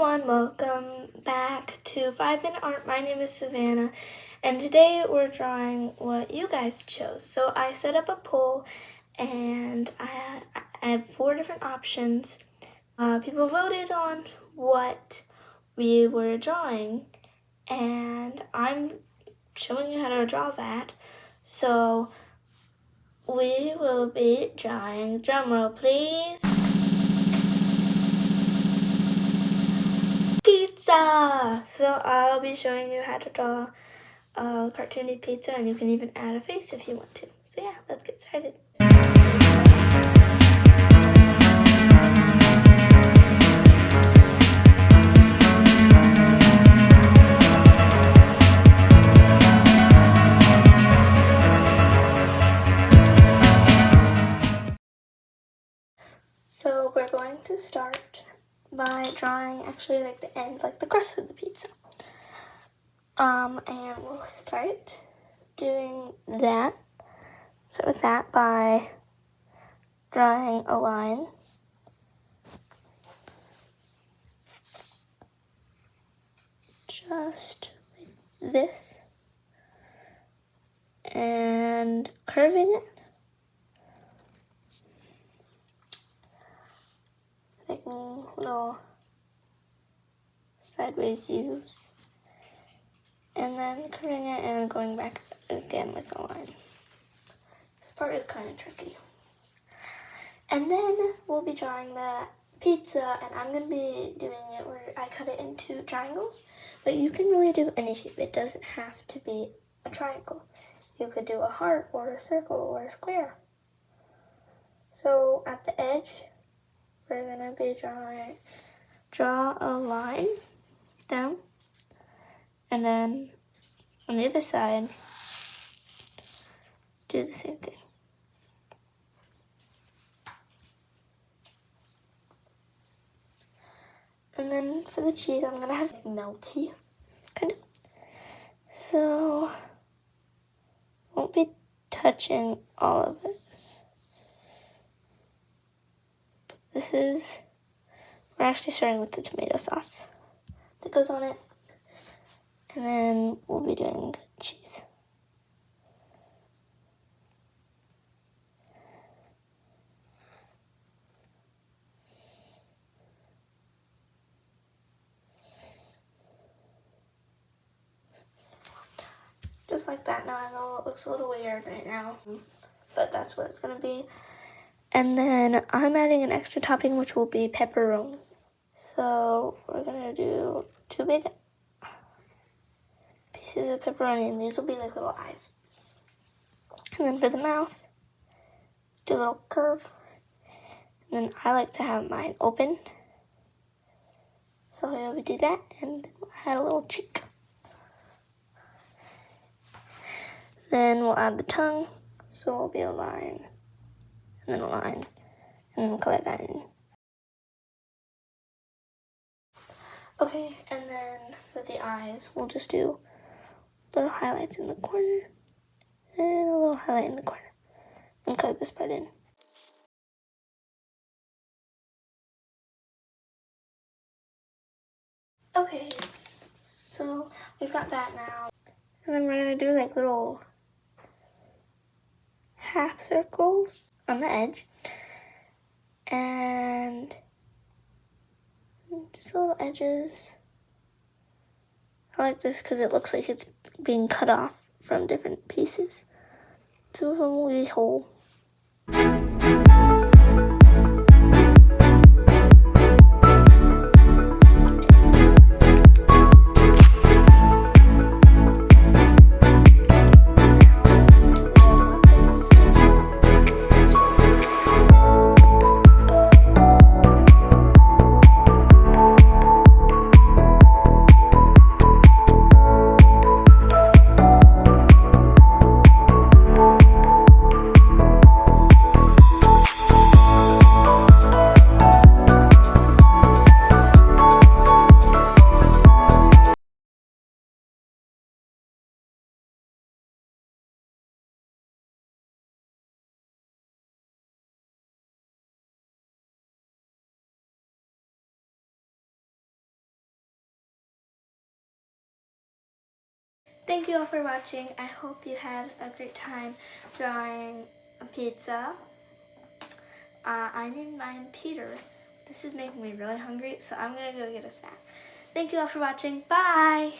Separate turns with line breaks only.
everyone, welcome back to 5-Minute Art. My name is Savannah, and today we're drawing what you guys chose. So I set up a poll, and I had 4 different options. People voted on what we were drawing, and I'm showing you how to draw that. So we will be drawing, drumroll please, pizza! So I'll be showing you how to draw a cartoony pizza, and you can even add a face if you want to. So yeah, let's get started. So we're going to start by drawing actually like the end, like the crust of the pizza. And we'll start doing that. Start with that by drawing a line. Just like this. And curving it. Making little sideways U's. And then curving it and going back again with a line. This part is kind of tricky. And then we'll be drawing the pizza, and I'm going to be doing it where I cut it into triangles. But you can really do any shape. It doesn't have to be a triangle. You could do a heart or a circle or a square. So at the edge, we're going to be draw a line down. And then on the other side, do the same thing. And then for the cheese, I'm gonna have it melty, kind of. So, won't be touching all of it. We're actually starting with the tomato sauce that goes on it. And then we'll be doing cheese. Just like that. Now I know it looks a little weird right now, but that's what it's going to be. And then I'm adding an extra topping, which will be pepperoni. So we're going to do 2 big pieces of pepperoni, and these will be like little eyes. And then for the mouth, do a little curve. And then I like to have mine open. So we'll do that, and we'll add a little cheek. Then we'll add the tongue, so it'll be a line, and then a line, and then we'll color that in. Okay, and then for the eyes, we'll just do little highlights in the corner, and a little highlight in the corner, and color this part in. Okay, so we've got that now, and then we're going to do like little half circles on the edge, and just little edges. I like this because it looks like it's being cut off from different pieces. So it's a wee hole. Thank you all for watching. I hope you had a great time drawing a pizza. I named mine Peter. This is making me really hungry, so I'm gonna go get a snack. Thank you all for watching. Bye!